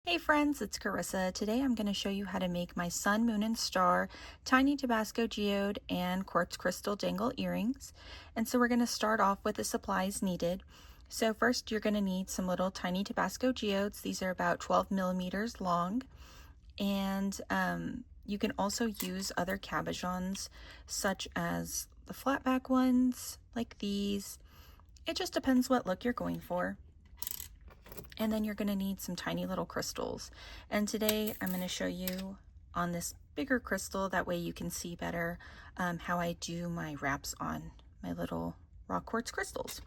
Hey friends, it's Carissa. Today I'm going to show you how to make my sun, moon, and star tiny Tabasco geode and quartz crystal dangle earrings. And so we're going to start off with the supplies needed. So first you're going to need some little tiny Tabasco geodes. These are about 12 millimeters long. And you can also use other cabochons such as the flat back ones like these. It just depends what look you're going for. And then you're going to need some tiny little crystals. And today I'm going to show you on this bigger crystal, that way you can see better how I do my wraps on my little rock quartz crystals.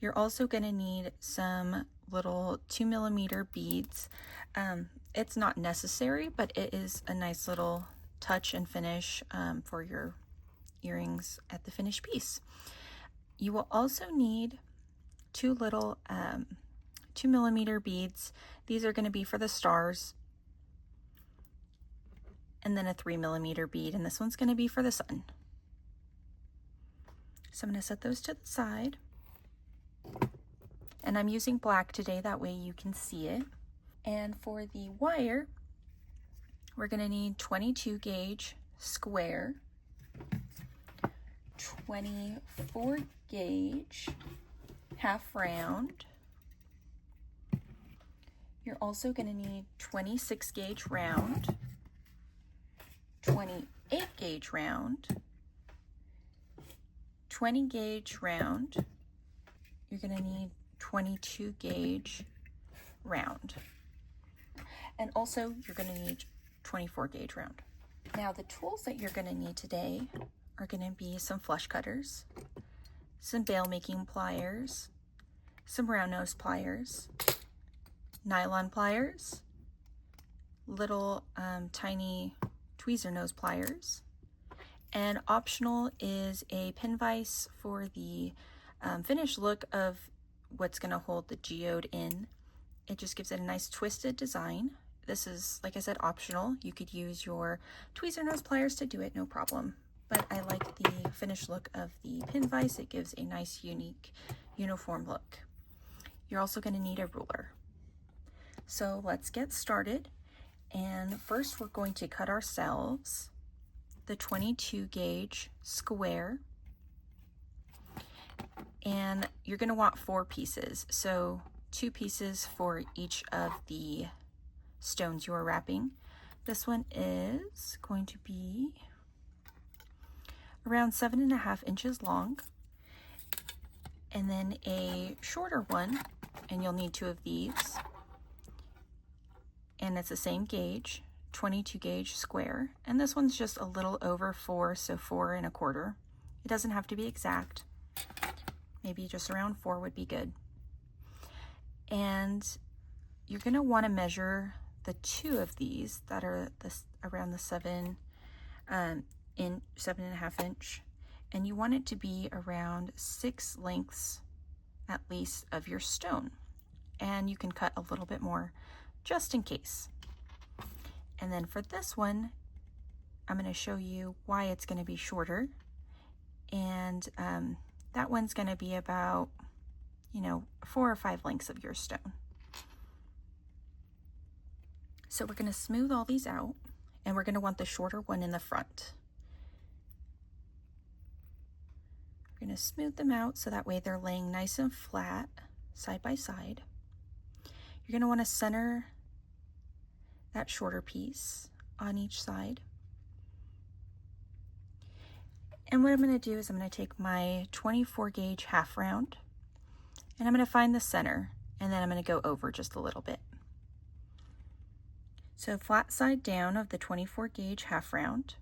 You're also going to need some little 2 millimeter beads. It's not necessary, but it is a nice little touch and finish for your earrings at the finished piece. You will also need two little 2 millimeter beads. These are going to be for the stars, and then a 3 millimeter bead, and this one's going to be for the sun. So I'm going to set those to the side, and I'm using black today, that way you can see it. And for the wire, we're going to need 22 gauge square, 24 gauge half round. You're also going to need 26 gauge round, 28 gauge round, 20 gauge round. You're going to need 22 gauge round. And also you're going to need 24 gauge round. Now the tools that you're going to need today are going to be some flush cutters, some bail making pliers, some round nose pliers, nylon pliers, little tiny tweezer nose pliers, and optional is a pin vise for the finished look of what's going to hold the geode in. It just gives it a nice twisted design. This is, like I said, optional. You could use your tweezer nose pliers to do it, no problem. But I like the finished look of the pin vise. It gives a nice, unique, uniform look. You're also going to need a ruler. So let's get started. And first we're going to cut ourselves the 22 gauge square. And you're going to want 4 pieces. So 2 pieces for each of the stones you are wrapping. This one is going to be around 7.5 inches long. And then a shorter one, and you'll need 2 of these. And it's the same gauge, 22 gauge square. And this one's just a little over 4, so 4 1/4. It doesn't have to be exact. Maybe just around 4 would be good. And you're going to want to measure the 2 of these that are around the 7.5 inch, and you want it to be around 6 lengths at least of your stone. And you can cut a little bit more just in case. And then for this one, I'm going to show you why it's going to be shorter. And that one's going to be about, 4 or 5 lengths of your stone. So we're going to smooth all these out, and we're going to want the shorter one in the front. We're going to smooth them out so that way they're laying nice and flat side by side. You're going to want to center that shorter piece on each side. And what I'm going to do is I'm going to take my 24 gauge half round, and I'm going to find the center, and then I'm going to go over just a little bit. So flat side down of the 24 gauge half round,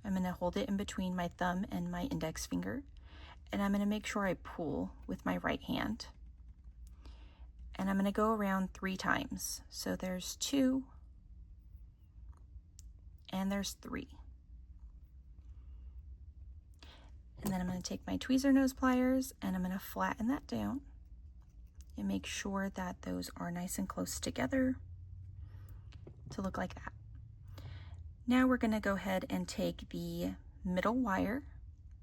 I'm going to hold it in between my thumb and my index finger, and I'm going to make sure I pull with my right hand. And I'm going to go around 3 times. So there's 2, and there's 3. And then I'm going to take my tweezer nose pliers, and I'm going to flatten that down and make sure that those are nice and close together to look like that. Now we're going to go ahead and take the middle wire,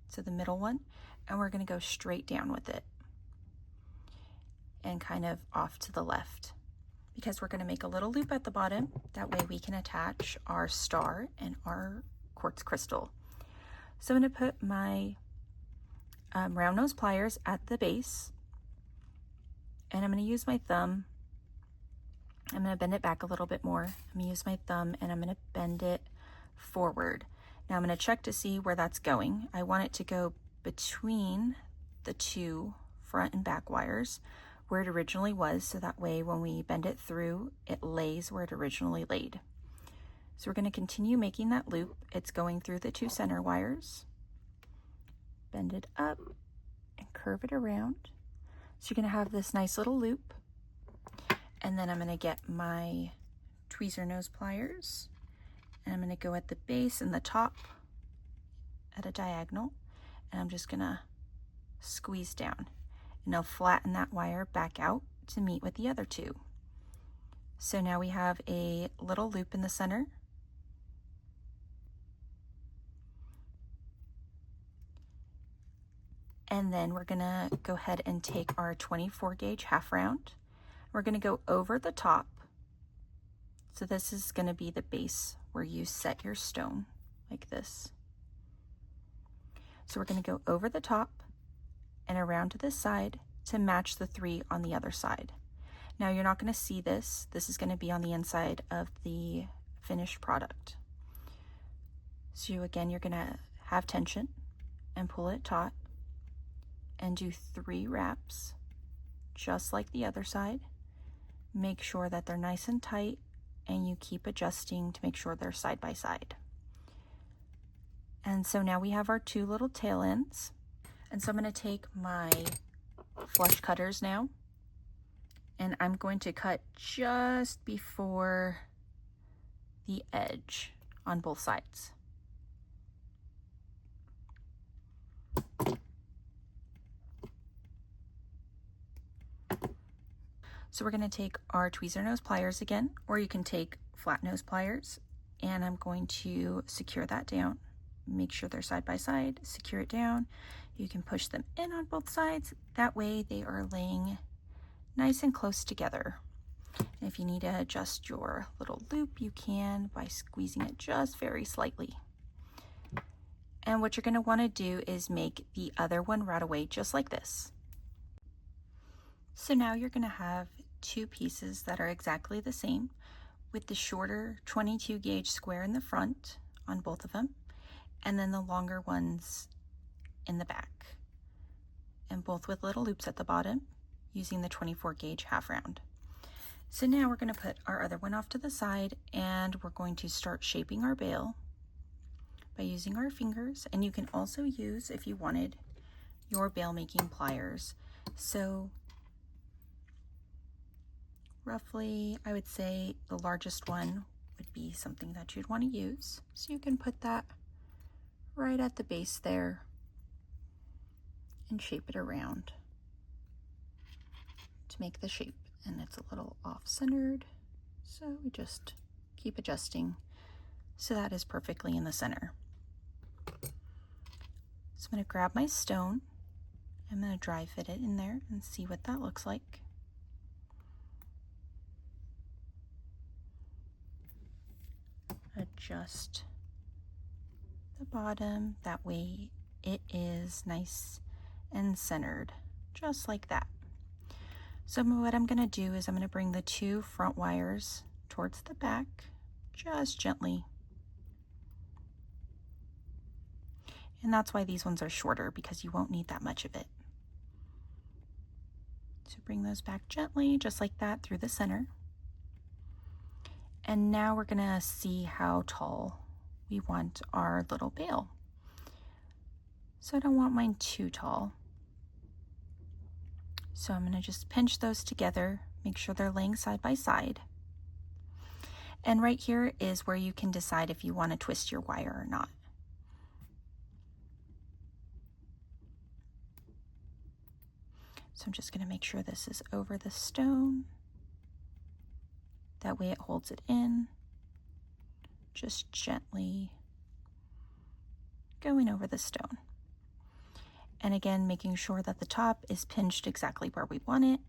so the middle one, and we're going to go straight down with it and kind of off to the left. because we're going to make a little loop at the bottom. That way we can attach our star and our quartz crystal. So I'm going to put my round nose pliers at the base, and I'm going to use my thumb. I'm going to bend it back a little bit more. I'm going to use my thumb and I'm going to bend it forward. Now I'm going to check to see where that's going. I want it to go between the two front and back wires where it originally was, so that way when we bend it through, it lays where it originally laid. So we're going to continue making that loop. It's going through the two center wires. Bend it up and curve it around. So you're going to have this nice little loop. And then I'm going to get my tweezer nose pliers, and I'm going to go at the base and the top at a diagonal, and I'm just going to squeeze down, and I'll flatten that wire back out to meet with the other two. So now we have a little loop in the center. And then we're going to go ahead and take our 24 gauge half round. We're going to go over the top. So this is going to be the base where you set your stone, like this. So we're going to go over the top and around to this side to match the 3 on the other side. Now you're not going to see this. This is going to be on the inside of the finished product. So again, you're going to have tension and pull it taut and do 3 wraps, just like the other side. Make sure that they're nice and tight, and you keep adjusting to make sure they're side by side. And so now we have our 2 little tail ends. And so I'm going to take my flush cutters now, and I'm going to cut just before the edge on both sides. So we're going to take our tweezer nose pliers again, or you can take flat nose pliers, and I'm going to secure that down. Make sure they're side by side, secure it down. You can push them in on both sides. That way they are laying nice and close together. And if you need to adjust your little loop, you can by squeezing it just very slightly. And what you're going to want to do is make the other one right away, just like this. So now you're going to have 2 pieces that are exactly the same, with the shorter 22 gauge square in the front on both of them, and then the longer ones in the back, and both with little loops at the bottom using the 24 gauge half round. So now we're going to put our other one off to the side, and we're going to start shaping our bail by using our fingers, and you can also use, if you wanted, your bail making pliers. So roughly, I would say the largest one would be something that you'd want to use. So you can put that right at the base there and shape it around to make the shape. And it's a little off-centered, so we just keep adjusting so that is perfectly in the center. So I'm going to grab my stone. I'm going to dry fit it in there and see what that looks like. Adjust the bottom, that way it is nice and centered, just like that. So what I'm going to do is I'm going to bring the 2 front wires towards the back, just gently. And that's why these ones are shorter, because you won't need that much of it. So bring those back gently, just like that, through the center. And now we're going to see how tall we want our little bail. So I don't want mine too tall. So I'm going to just pinch those together, make sure they're laying side by side. And right here is where you can decide if you want to twist your wire or not. So I'm just going to make sure this is over the stone. That way it holds it in. Just gently going over the stone. And again, making sure that the top is pinched exactly where we want it,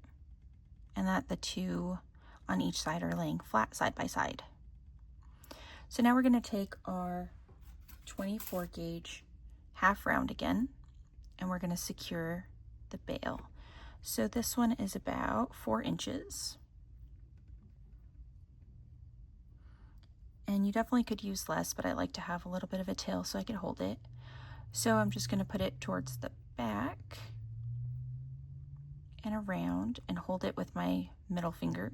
and that the 2 on each side are laying flat side by side. So now we're going to take our 24 gauge half round again, and we're going to secure the bail. So this one is about 4 inches. And you definitely could use less, but I like to have a little bit of a tail so I could hold it. So I'm just going to put it towards the back and around and hold it with my middle finger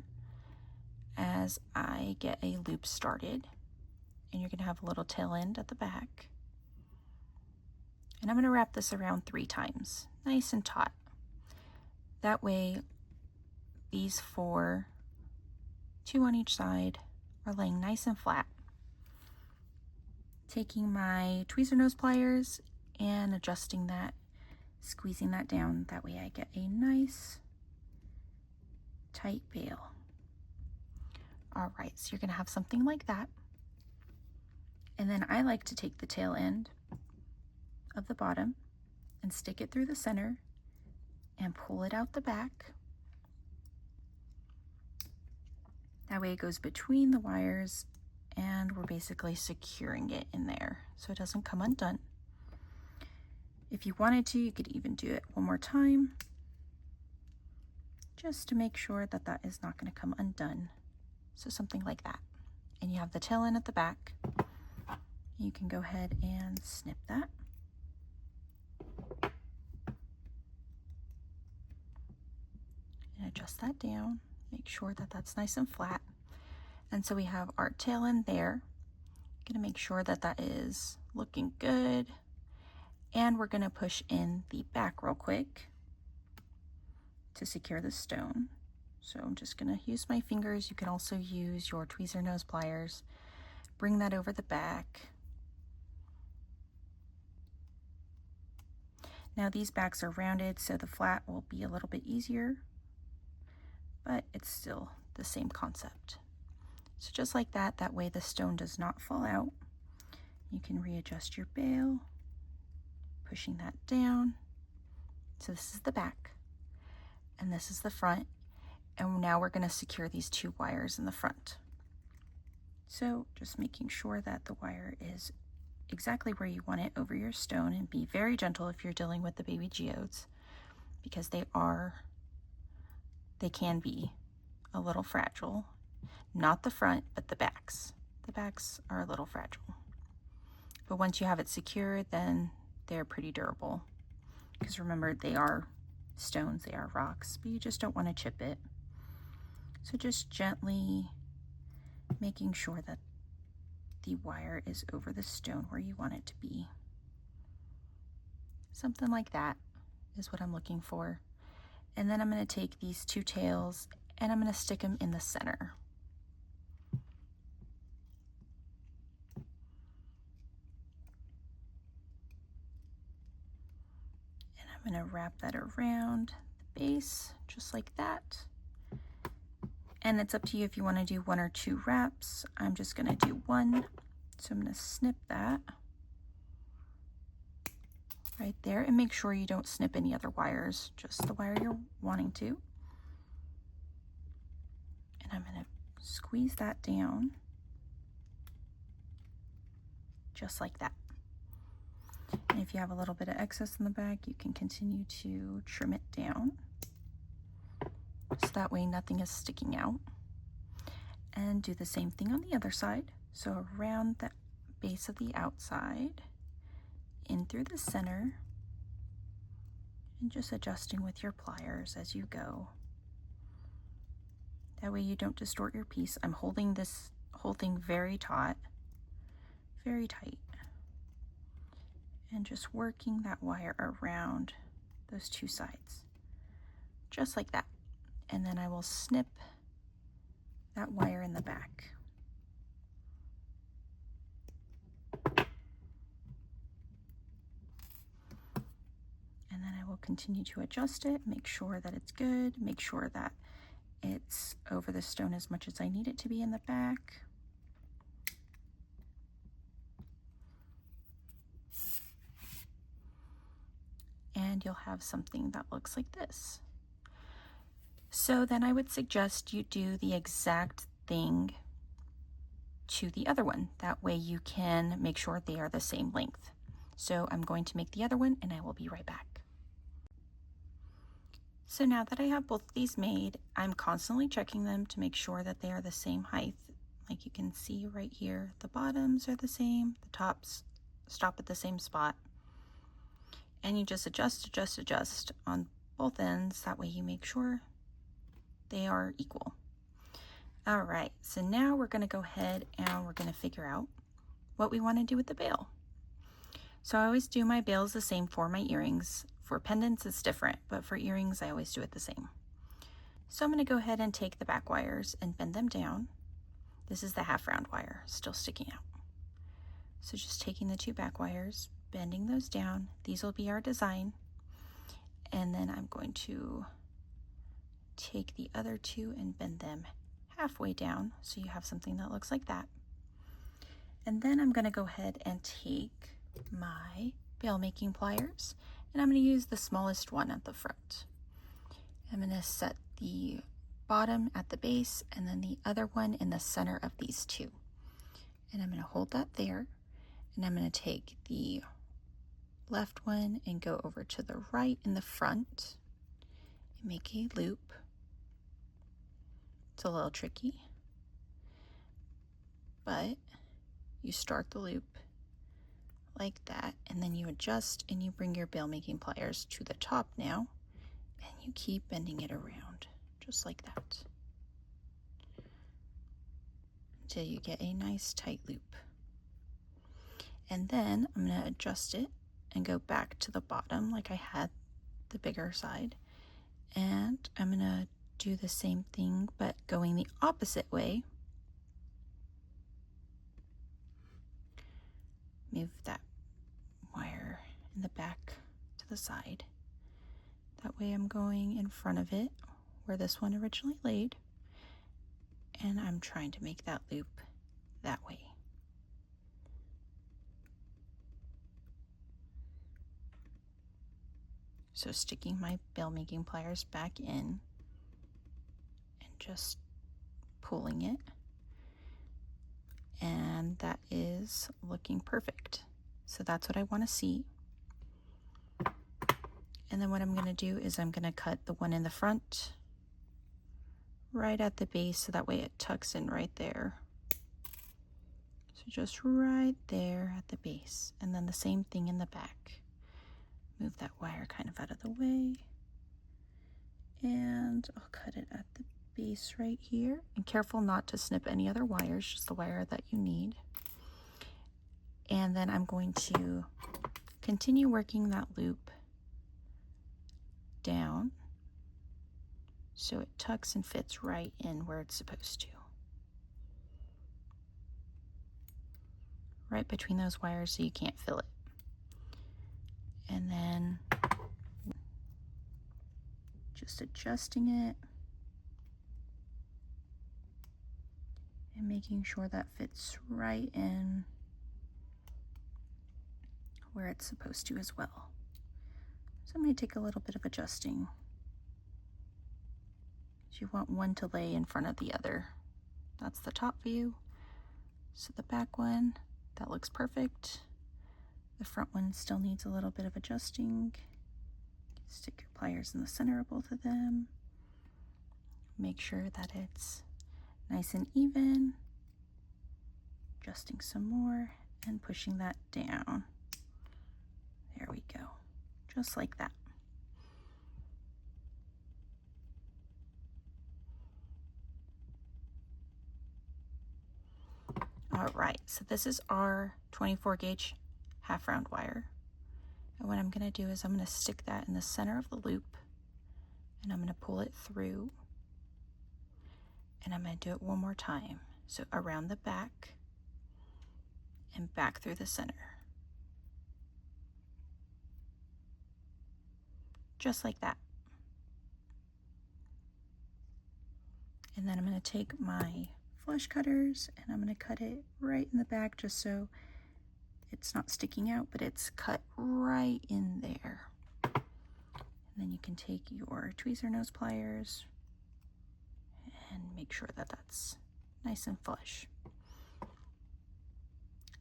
as I get a loop started. And you're going to have a little tail end at the back. And I'm going to wrap this around 3 times, nice and taut. That way these 4, 2 on each side, are laying nice and flat. Taking my tweezer nose pliers and adjusting that, squeezing that down. That way I get a nice tight bail. All right, so you're gonna have something like that. And then I like to take the tail end of the bottom and stick it through the center and pull it out the back. That way it goes between the wires and we're basically securing it in there so it doesn't come undone. If you wanted to, you could even do it one more time just to make sure that that is not going to come undone. So something like that. And you have the tail end at the back. You can go ahead and snip that. And adjust that down. Make sure that that's nice and flat. And so we have our tail end there. Gonna make sure that that is looking good. And we're gonna push in the back real quick to secure the stone. So I'm just gonna use my fingers. You can also use your tweezer nose pliers. Bring that over the back. Now these backs are rounded, so the flat will be a little bit easier, but it's still the same concept. So just like that, that way the stone does not fall out. You can readjust your bail, pushing that down. So this is the back, and this is the front. And now we're going to secure these 2 wires in the front. So just making sure that the wire is exactly where you want it over your stone, and be very gentle if you're dealing with the baby geodes, because they can be a little fragile. Not the front, but the backs. The backs are a little fragile. But once you have it secured, then they're pretty durable. Because remember, they are stones, they are rocks, but you just don't want to chip it. So just gently making sure that the wire is over the stone where you want it to be. Something like that is what I'm looking for. And then I'm going to take these 2 tails and I'm going to stick them in the center. And I'm going to wrap that around the base just like that. And it's up to you if you want to do 1 or 2 wraps. I'm just going to do 1. So I'm going to snip that right there, and make sure you don't snip any other wires, just the wire you're wanting to. And I'm going to squeeze that down just like that. And if you have a little bit of excess in the back, you can continue to trim it down. So that way nothing is sticking out. And do the same thing on the other side. So around the base of the outside, in through the center, and just adjusting with your pliers as you go. That way you don't distort your piece. I'm holding this whole thing very taut, very tight. And just working that wire around those 2 sides, just like that. And then I will snip that wire in the back. And then I will continue to adjust it, make sure that it's good, make sure that it's over the stone as much as I need it to be in the back. And you'll have something that looks like this. So then I would suggest you do the exact thing to the other one. That way you can make sure they are the same length. So I'm going to make the other one and I will be right back. So now that I have both of these made, I'm constantly checking them to make sure that they are the same height. Like you can see right here, the bottoms are the same, the tops stop at the same spot. And you just adjust on both ends. That way you make sure they are equal. All right, so now we're going to go ahead and we're going to figure out what we want to do with the bail. So I always do my bails the same for my earrings. For pendants, it's different, but for earrings, I always do it the same. So I'm going to go ahead and take the back wires and bend them down. This is the half round wire still sticking out. So just taking the two back wires, bending those down. These will be our design. And then I'm going to take the other two and bend them halfway down so you have something that looks like that. And then I'm going to go ahead and take my bail making pliers and I'm going to use the smallest one at the front. I'm going to set the bottom at the base and then the other one in the center of these two. And I'm going to hold that there and I'm going to take the left one and go over to the right in the front and make a loop. It's a little tricky, but you start the loop like that and then you adjust and you bring your bail making pliers to the top now and you keep bending it around just like that until you get a nice tight loop. And then I'm going to adjust it and go back to the bottom like I had the bigger side, and I'm going to do the same thing but going the opposite way. Move that wire in the back to the side. That way I'm going in front of it where this one originally laid, and I'm trying to make that loop that way. So sticking my bail making pliers back in and just pulling it. And that is looking perfect. So that's what I want to see. And then what I'm going to do is I'm going to cut the one in the front right at the base so that way it tucks in right there. So just right there at the base. And then the same thing in the back. Move that wire kind of out of the way. And I'll cut it at the base right here. And careful not to snip any other wires, just the wire that you need. And then I'm going to continue working that loop down so it tucks and fits right in where it's supposed to. Right between those wires so you can't feel it. And then just adjusting it and making sure that fits right in where it's supposed to as well. So I'm going to take a little bit of adjusting. So you want one to lay in front of the other. That's the top view. So the back one, that looks perfect. The front one still needs a little bit of adjusting. Stick your pliers in the center of both of them. Make sure that it's nice and even. Adjusting some more and pushing that down. There we go. Just like that. All right, so this is our 24 gauge half round wire. And what I'm going to do is I'm going to stick that in the center of the loop and I'm going to pull it through. And I'm going to do it one more time. So around the back and back through the center. Just like that. And then I'm going to take my flush cutters and I'm going to cut it right in the back just so it's not sticking out, but it's cut right in there. And then you can take your tweezer nose pliers make sure that that's nice and flush.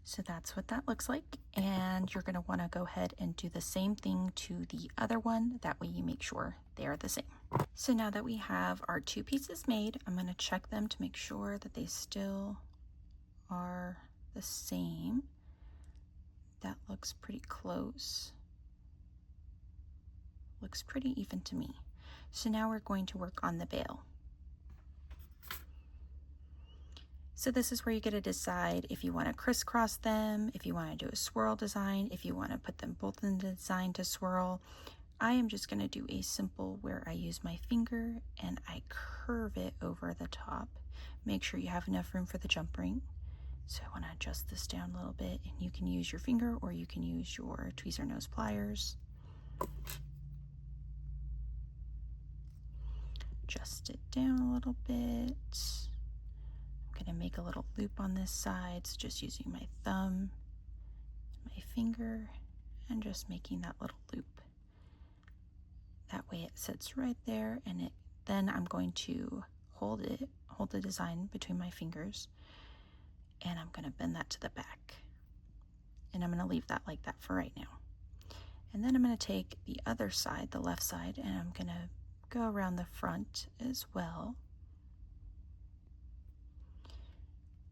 So that's what that looks like, and you're going to want to go ahead and do the same thing to the other one. That way you make sure they are the same. So now that we have our 2 pieces made, I'm going to check them to make sure that they still are the same. That looks pretty close. Looks pretty even to me. So now we're going to work on the bail. So this is where you get to decide if you want to crisscross them, if you want to do a swirl design, if you want to put them both in the design to swirl. I am just going to do a simple where I use my finger and I curve it over the top. Make sure you have enough room for the jump ring. So I want to adjust this down a little bit, and you can use your finger or you can use your tweezer nose pliers. Adjust it down a little bit. I'm going to make a little loop on this side, so just using my thumb, my finger, and just making that little loop. That way it sits right there, and then I'm going to hold the design between my fingers, and I'm going to bend that to the back. And I'm going to leave that like that for right now. And then I'm going to take the other side, the left side, and I'm going to go around the front as well.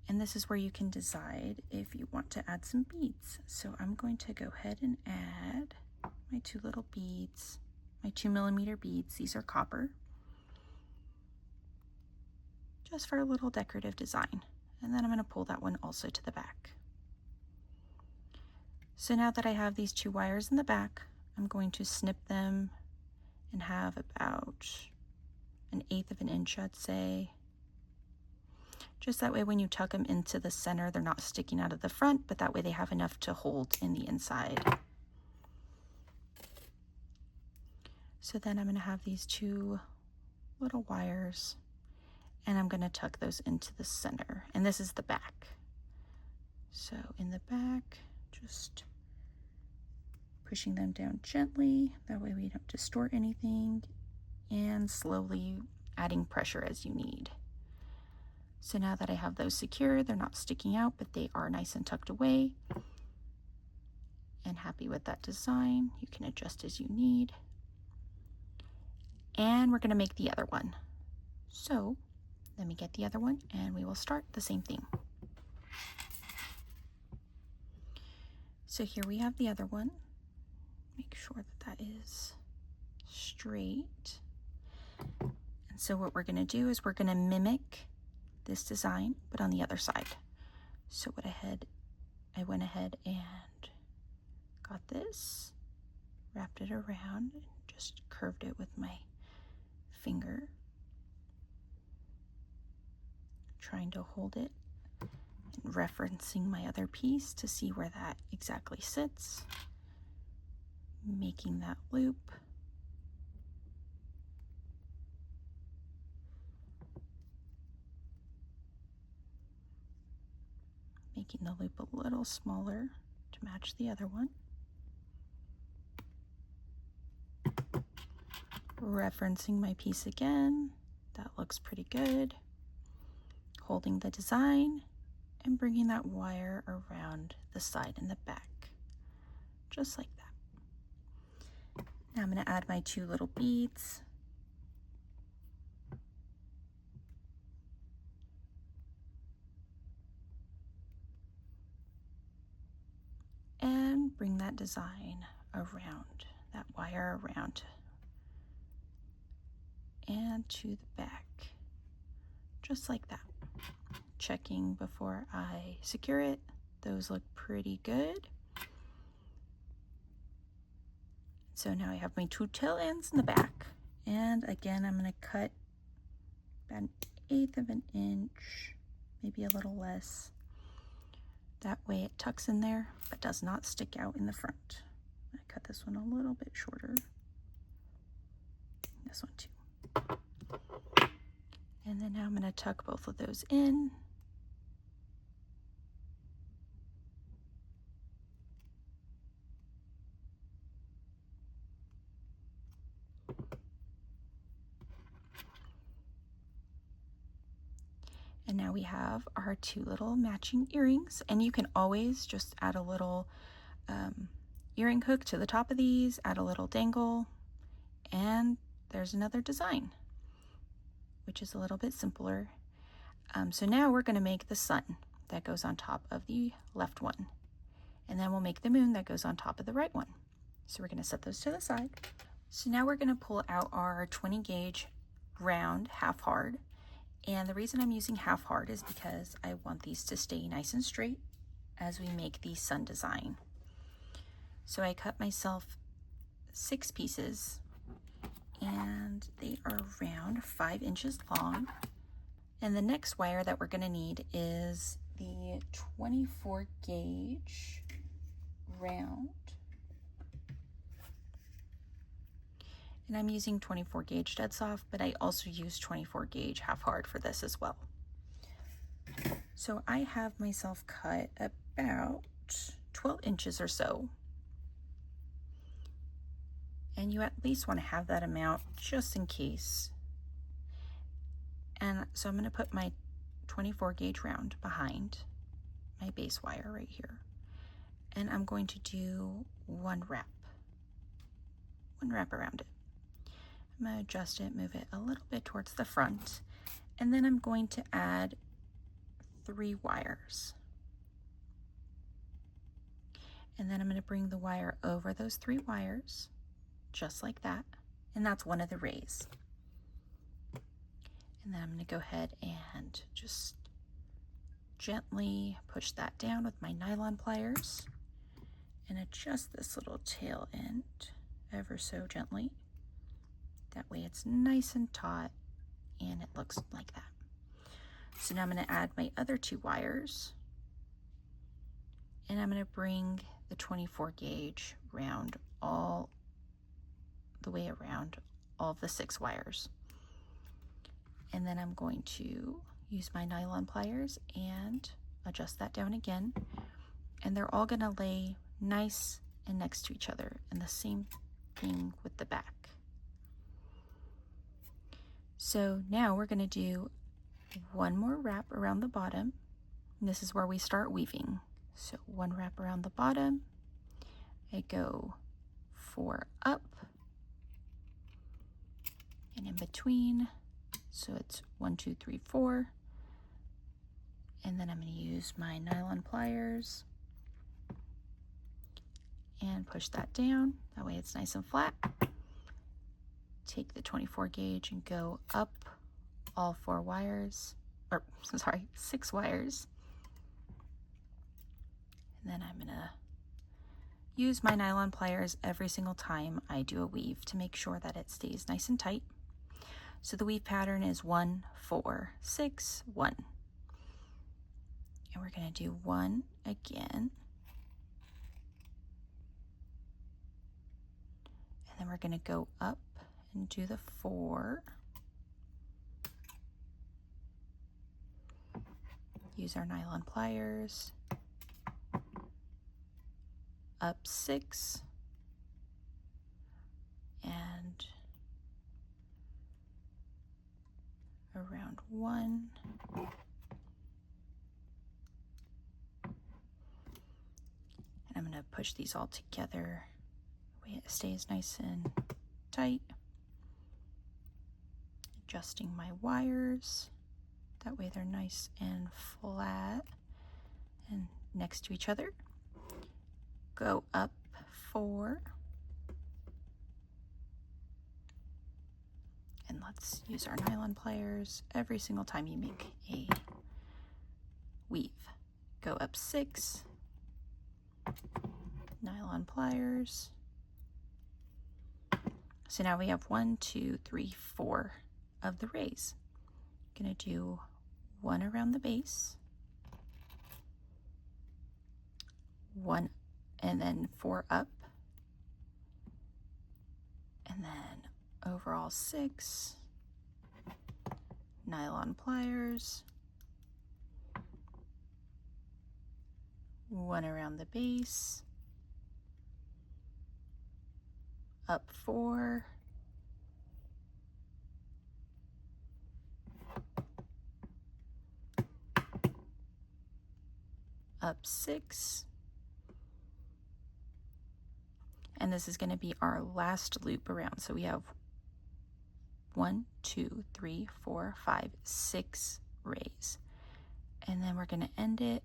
And this is where you can decide if you want to add some beads. So I'm going to go ahead and add my 2 little beads, my 2mm beads. These are copper, just for a little decorative design. And then I'm going to pull that one also to the back. So now that I have these 2 wires in the back, I'm going to snip them and have about 1/8 of an inch, I'd say. Just that way when you tuck them into the center, they're not sticking out of the front, but that way they have enough to hold in the inside. So then I'm going to have these 2 little wires, and I'm going to tuck those into the center. And this is the back. So in the back, just pushing them down gently. That way we don't distort anything, and slowly adding pressure as you need. So now that I have those secure, they're not sticking out, but they are nice and tucked away. And happy with that design. You can adjust as you need. And we're going to make the other one. So let me get the other one and we will start the same thing. So here we have the other one. Make sure that that is straight. And so what we're going to do is we're going to mimic this design, but on the other side. So I went ahead and got this, wrapped it around, and just curved it with my finger, trying to hold it and referencing my other piece to see where that exactly sits, making that loop. Making the loop a little smaller to match the other one. Referencing my piece again. That looks pretty good. Holding the design and bringing that wire around the side and the back. Just like that. Now I'm going to add my 2 little beads. And bring that design around, that wire around and to the back, just like that. Checking before I secure it. Those look pretty good. So now I have my 2 tail ends in the back. And again, I'm going to cut about 1/8 of an inch, maybe a little less. That way it tucks in there, but does not stick out in the front. I cut this one a little bit shorter. This one too. And then now I'm going to tuck both of those in. And now we have our two little matching earrings, and you can always just add a little earring hook to the top of these, add a little dangle, and there's another design, which is a little bit simpler. So now we're going to make the sun that goes on top of the left one, and then we'll make the moon that goes on top of the right one. So we're going to set those to the side. So now we're going to pull out our 20 gauge round half hard, and the reason I'm using half hard is because I want these to stay nice and straight as we make the sun design. So I cut myself 6 pieces, and they are around 5 inches long. And the next wire that we're going to need is the 24 gauge round. And I'm using 24 gauge dead soft, but I also use 24 gauge half hard for this as well. So I have myself cut about 12 inches or so. And you at least want to have that amount just in case. And so I'm going to put my 24 gauge round behind my base wire right here. And I'm going to do one wrap around it. I'm going to adjust it, move it a little bit towards the front, and then I'm going to add 3 wires. And then I'm going to bring the wire over those 3 wires, just like that, and that's one of the rays. And then I'm going to go ahead and just gently push that down with my nylon pliers and adjust this little tail end ever so gently. That way it's nice and taut and it looks like that. So now I'm going to add my other 2 wires, and I'm going to bring the 24 gauge round all the way around all of the 6 wires. And then I'm going to use my nylon pliers and adjust that down again. And they're all going to lay nice and next to each other, and the same thing with the back. So now we're going to do one more wrap around the bottom. And this is where we start weaving. So one wrap around the bottom. I go 4 up and in between. So it's 1, 2, 3, 4. And then I'm going to use my nylon pliers and push that down. That way it's nice and flat. Take the 24 gauge and go up all 4 wires, or sorry, 6 wires. And then I'm going to use my nylon pliers every single time I do a weave to make sure that it stays nice and tight. So the weave pattern is 1, 4, 6, 1. And we're going to do 1 again. And then we're going to go up and do the 4. Use our nylon pliers. Up 6. And around 1. And I'm going to push these all together. That way it stays nice and tight. Adjusting my wires. That way they're nice and flat and next to each other. Go up 4. And let's use our nylon pliers every single time you make a weave. Go up 6. Nylon pliers. So now we have 1, 2, 3, 4 of the rays. Gonna do 1 around the base, 1, and then 4 up, and then overall 6, nylon pliers, 1 around the base, up 4, up 6, and this is going to be our last loop around. So we have 1, 2, 3, 4, 5, 6 rays, and then we're going to end it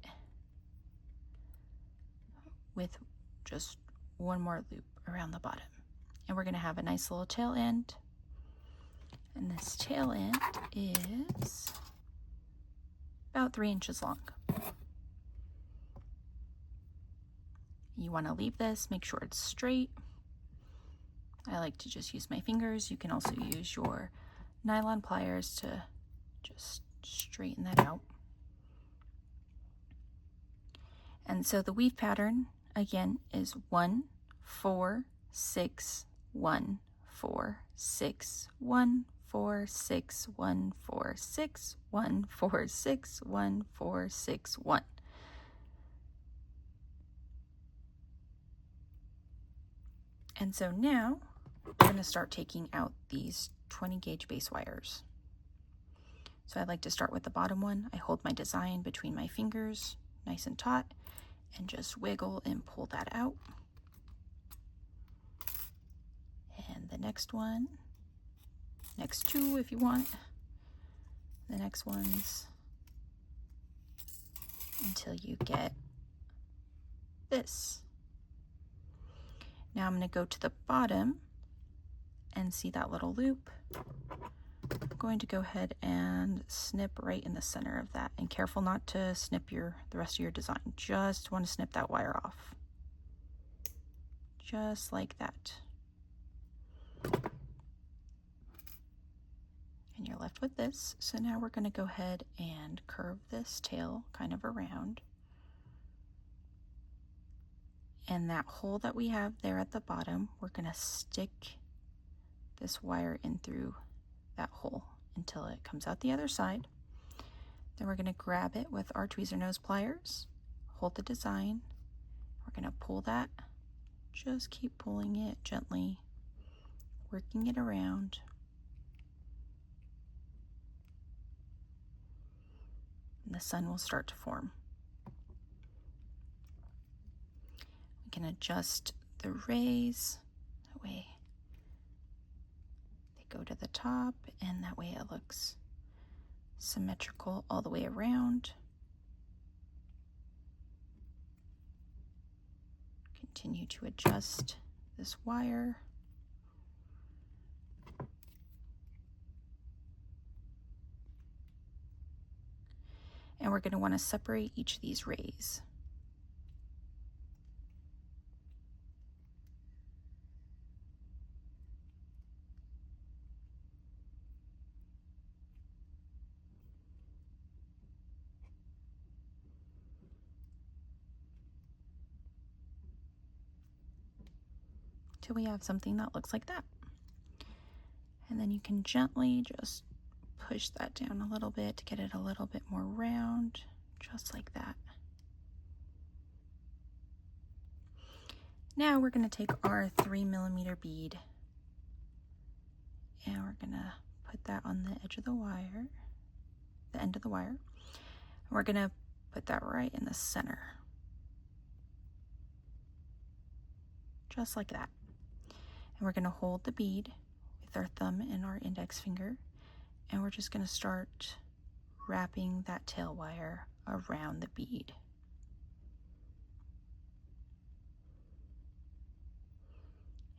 with just one more loop around the bottom, and we're going to have a nice little tail end, and this tail end is about 3 inches long. You want to leave this, make sure it's straight. I like to just use my fingers. You can also use your nylon pliers to just straighten that out. And so the weave pattern again is 1, 4, 6, 1, 4, 6, 1, 4, 6, 1, 4, 6, 1, 4, 6, 1, 4, 6, 1. And so now we're going to start taking out these 20 gauge base wires. So I like to start with the bottom one. I hold my design between my fingers, nice and taut, and just wiggle and pull that out. And the next one, next two if you want, the next ones, until you get this. Now I'm going to go to the bottom and see that little loop. I'm going to go ahead and snip right in the center of that, and careful not to snip the rest of your design. Just want to snip that wire off. Just like that. And you're left with this. So now we're going to go ahead and curve this tail kind of around. And that hole that we have there at the bottom, we're going to stick this wire in through that hole until it comes out the other side. Then we're going to grab it with our tweezer nose pliers, hold the design. We're going to pull that. Just keep pulling it gently, working it around. And the sun will start to form. We can adjust the rays. That way they go to the top, and that way it looks symmetrical all the way around. Continue to adjust this wire. And we're going to want to separate each of these rays. Till we have something that looks like that. And then you can gently just push that down a little bit to get it a little bit more round, just like that. Now we're going to take our 3mm bead, and we're going to put that on the edge of the wire, the end of the wire. And we're going to put that right in the center, just like that. And we're going to hold the bead with our thumb and our index finger, and we're just going to start wrapping that tail wire around the bead.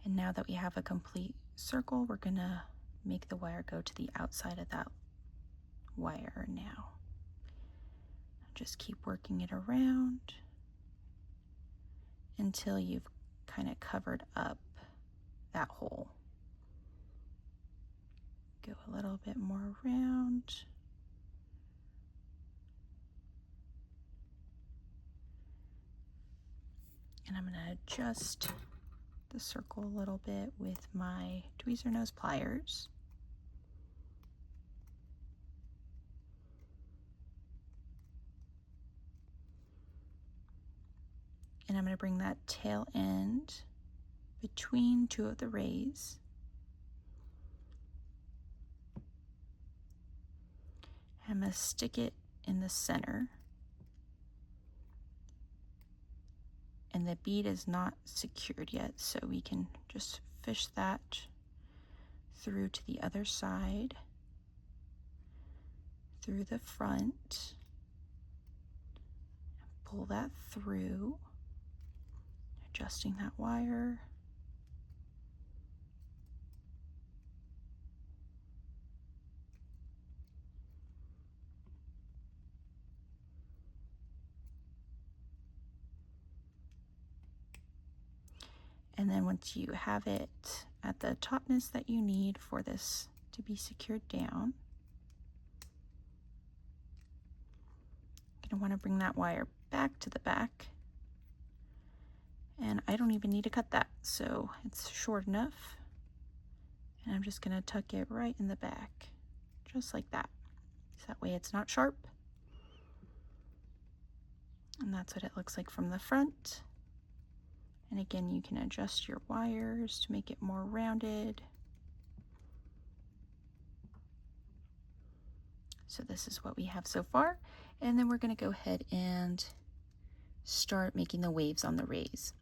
And now that we have a complete circle, we're going to make the wire go to the outside of that wire now. Just keep working it around until you've kind of covered up that hole. Go a little bit more around. And I'm going to adjust the circle a little bit with my tweezer nose pliers. And I'm going to bring that tail end between two of the rays. I'm going to stick it in the center and the bead is not secured yet, so we can just fish that through to the other side, through the front, pull that through, adjusting that wire. And then once you have it at the tautness that you need for this to be secured down, you're going to want to bring that wire back to the back. And I don't even need to cut that, so it's short enough. And I'm just going to tuck it right in the back, just like that. So that way it's not sharp. And that's what it looks like from the front. And again, you can adjust your wires to make it more rounded. So this is what we have so far. And then we're going to go ahead and start making the waves on the rays.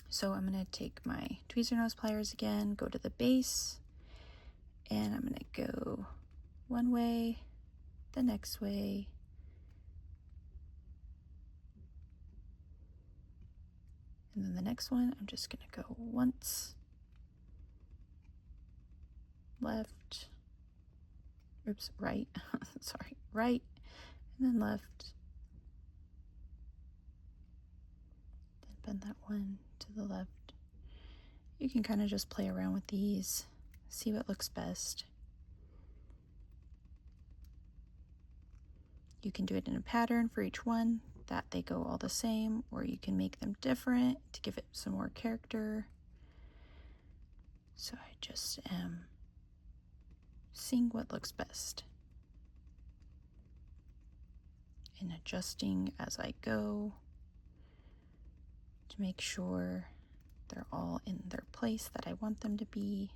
So I'm going to take my tweezer nose pliers again, go to the base, and I'm going to go one way, the next way, and then the next one, I'm just going to go once, left, oops, right, sorry, right, and then left, then bend that one to the left. You can kind of just play around with these, see what looks best. You can do it in a pattern for each one, that they go all the same, or you can make them different to give it some more character. So I just am seeing what looks best and adjusting as I go to make sure they're all in their place that I want them to be.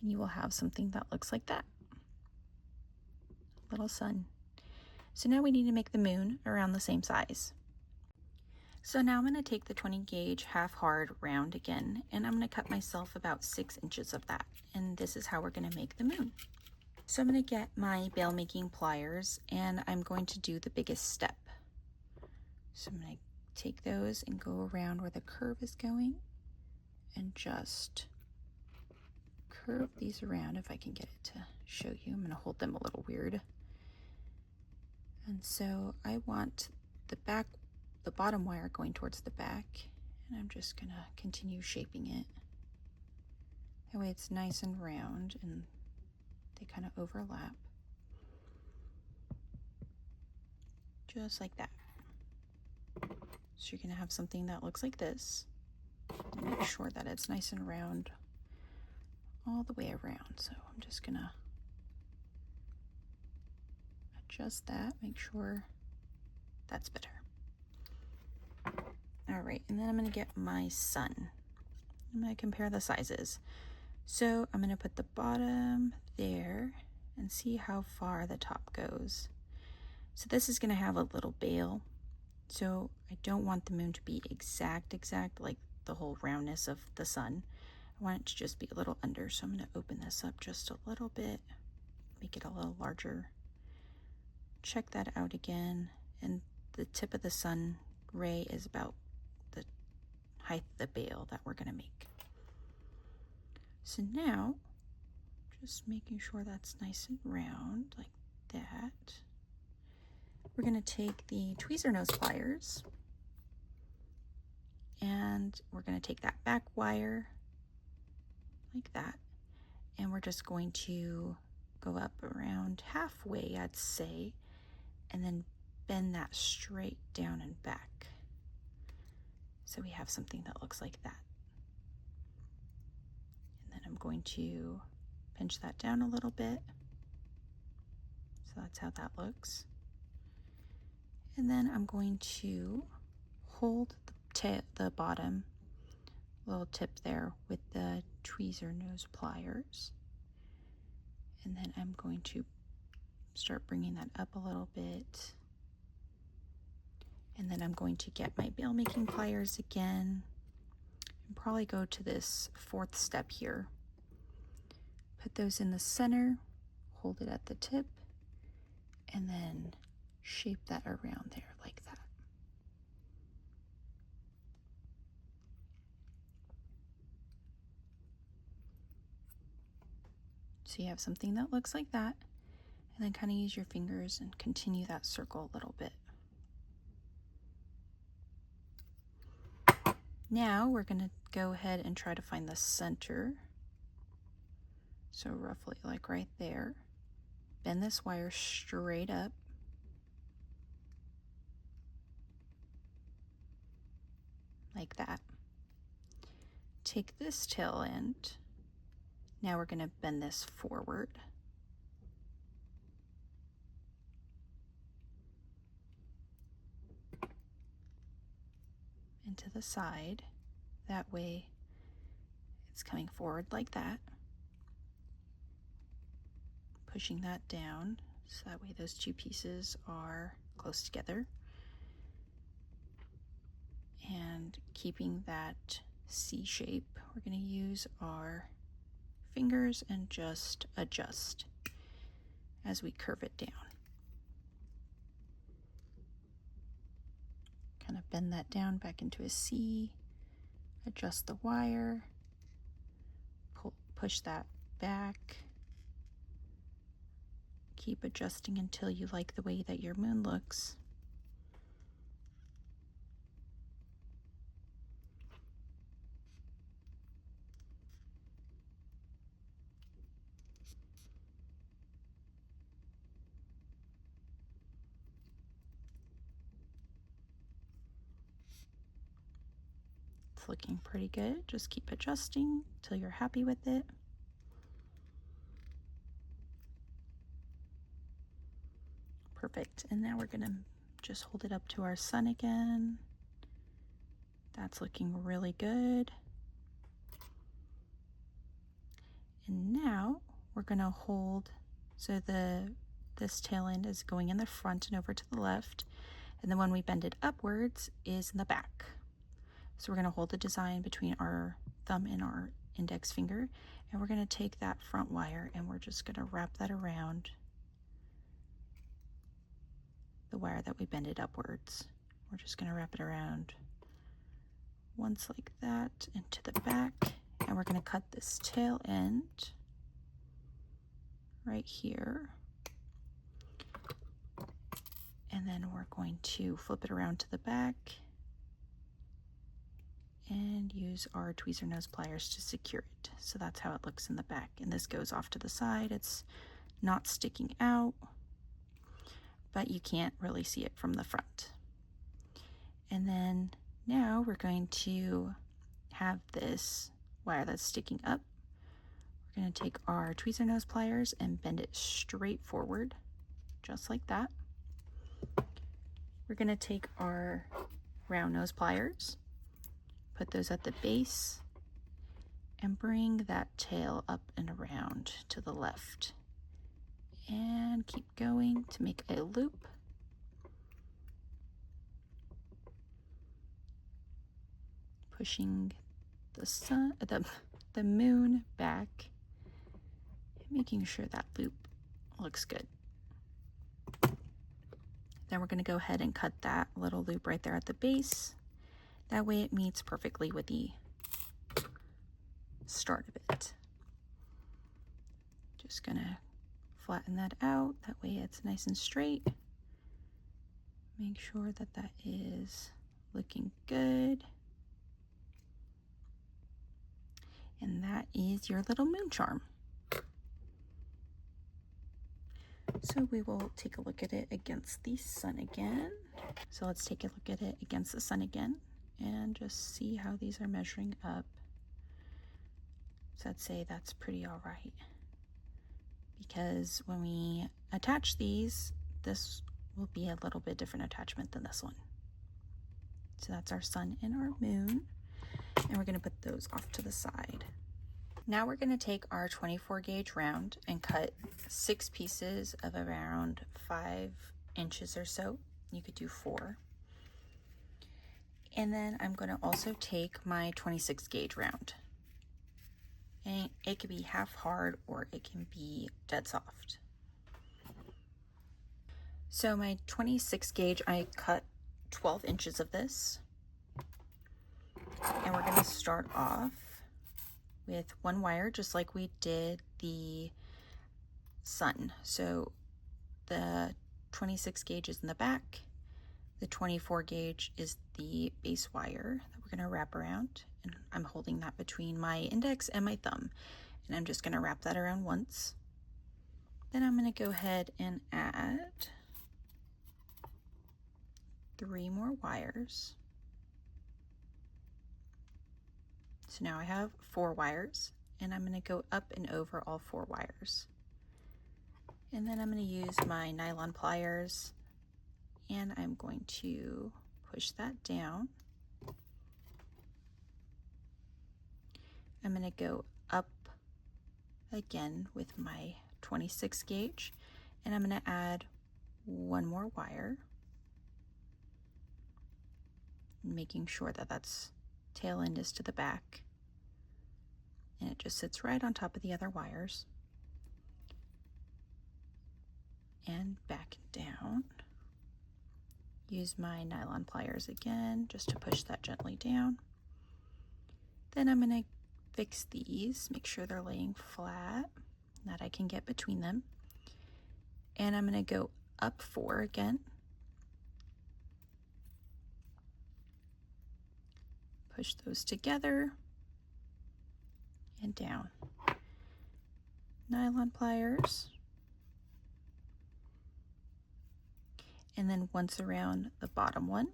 And you will have something that looks like that. Little sun. So now we need to make the moon around the same size. So now I'm going to take the 20 gauge half hard round again, and I'm going to cut myself about 6 inches of that. And this is how we're going to make the moon. So I'm going to get my bail making pliers, and I'm going to do the biggest step. So I'm going to take those and go around where the curve is going and just curve these around. If I can get it to show you, I'm going to hold them a little weird. And so I want the bottom wire going towards the back, and I'm just going to continue shaping it. That way it's nice and round and they kind of overlap. Just like that. So you're going to have something that looks like this. Make sure that it's nice and round all the way around. So I'm just going to adjust that, make sure that's better. All right, and then I'm going to get my sun. I'm going to compare the sizes. So I'm going to put the bottom there and see how far the top goes. So this is going to have a little bail. So I don't want the moon to be exact like the whole roundness of the sun. I want it to just be a little under. So I'm going to open this up just a little bit, make it a little larger. Check that out again. And the tip of the sun ray is about the height of the bail that we're going to make. So now, just making sure that's nice and round like that. We're going to take the tweezer nose pliers and we're going to take that back wire like that, and we're just going to go up around halfway, I'd say, and then bend that straight down and back. So we have something that looks like that. And then I'm going to pinch that down a little bit. So that's how that looks. And then I'm going to hold the bottom little tip there with the tweezer nose pliers. And then I'm going to start bringing that up a little bit. And then I'm going to get my bail making pliers again and probably go to this 4th step here. Put those in the center, hold it at the tip, and then shape that around there like that. So you have something that looks like that, and then kind of use your fingers and continue that circle a little bit. Now we're going to go ahead and try to find the center. So roughly like right there. Bend this wire straight up. Like that. Take this tail end. Now we're going to bend this forward. Into the side. That way it's coming forward like that. Pushing that down so that way those two pieces are close together. And keeping that C shape, we're going to use our fingers and just adjust as we curve it down. Kind of bend that down back into a C, adjust the wire, push that back, keep adjusting until you like the way that your moon looks. It's looking pretty good. Just keep adjusting till you're happy with it. Perfect. And now we're going to just hold it up to our sun again. That's looking really good. And now we're going to hold, so this tail end is going in the front and over to the left, and then when we bend it upwards is in the back. So we're going to hold the design between our thumb and our index finger, and we're going to take that front wire and we're just going to wrap that around the wire that we bended upwards. We're just going to wrap it around once like that into the back, and we're going to cut this tail end right here, and then we're going to flip it around to the back and use our tweezer nose pliers to secure it. So that's how it looks in the back, and this goes off to the side. It's not sticking out, but you can't really see it from the front. And then now we're going to have this wire that's sticking up. We're going to take our tweezer nose pliers and bend it straight forward, just like that. We're going to take our round nose pliers, put those at the base, and bring that tail up and around to the left. And keep going to make a loop. Pushing the moon back, making sure that loop looks good. Then we're going to go ahead and cut that little loop right there at the base. That way it meets perfectly with the start of it. Just going to flatten that out. That way it's nice and straight. Make sure that that is looking good. And that is your little moon charm. So we will take a look at it against the sun again. So let's take a look at it against the sun again and just see how these are measuring up. So I'd say that's pretty all right, because when we attach these, this will be a little bit different attachment than this one. So that's our sun and our moon, and we're going to put those off to the side. Now we're going to take our 24 gauge round and cut 6 pieces of around 5 inches or so. You could do 4. And then I'm going to also take my 26 gauge round. And it could be half hard or it can be dead soft. So my 26 gauge, I cut 12 inches of this. And we're going to start off with 1 wire, just like we did the sun. So the 26 gauge is in the back. The 24 gauge is the base wire that we're going to wrap around. And I'm holding that between my index and my thumb. And I'm just going to wrap that around once. Then I'm going to go ahead and add 3 more wires. So now I have 4 wires, and I'm going to go up and over all 4 wires. And then I'm going to use my nylon pliers, and I'm going to push that down. I'm going to go up again with my 26 gauge, and I'm going to add 1 more wire, making sure that that's tail end is to the back, and it just sits right on top of the other wires. And back down. Use my nylon pliers again just to push that gently down. Then I'm going to fix these, make sure they're laying flat, that I can get between them. And I'm going to go up 4 again. Push those together and down. Nylon pliers. And then once around the bottom one.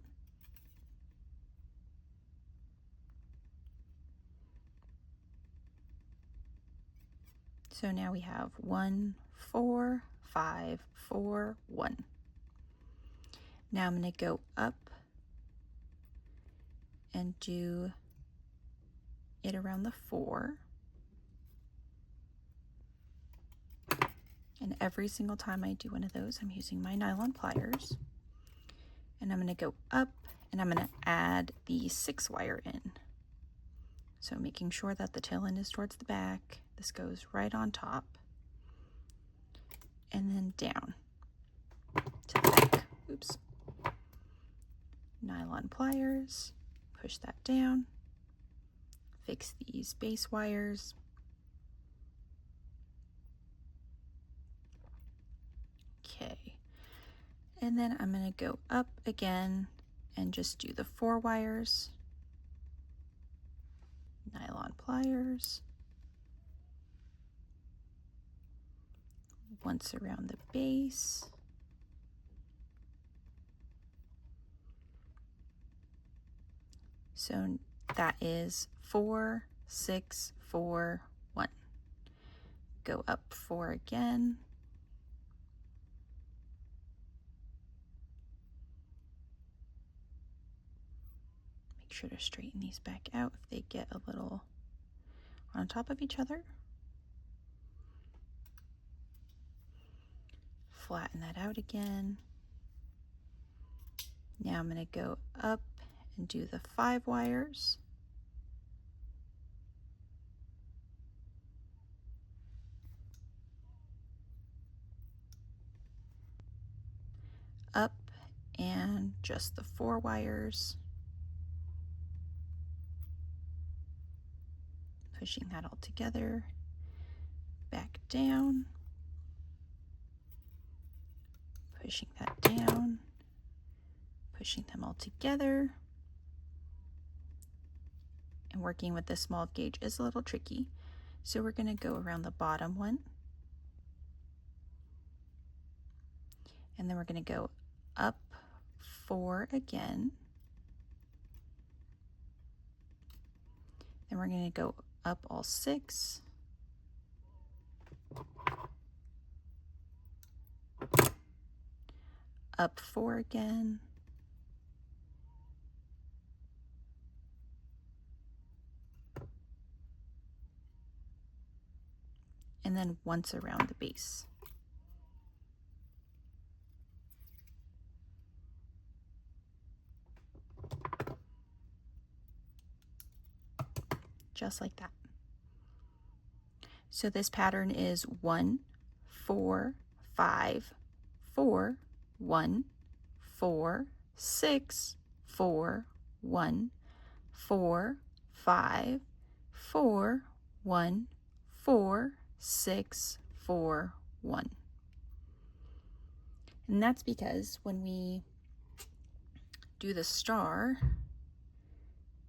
So now we have 1, 4, 5, 4, 1. Now I'm going to go up and do it around the 4. And every single time I do one of those, I'm using my nylon pliers. And I'm going to go up and I'm going to add the 6 wire in. So making sure that the tail end is towards the back. This goes right on top. And then down to the back. Oops. Nylon pliers. Push that down. Fix these base wires. Okay. And then I'm going to go up again and just do the 4 wires. Nylon pliers. Once around the base. So that is 4, 6, 4, 1. Go up 4 again. Make sure to straighten these back out if they get a little on top of each other. Flatten that out again. Now I'm going to go up and do the 5 wires. Up and just the 4 wires. Pushing that all together. Back down. Pushing that down. Pushing them all together. And working with the small gauge is a little tricky. So we're going to go around the bottom one. And then we're going to go up 4 again. Then we're going to go up all 6. Up 4 again. And then once around the base. Just like that. So this pattern is 1, 4, 5, 4, 1, 4, 6, 4, 1, 4, 5, 4, 1, 4, 6, 4, 1. And that's because when we do the star,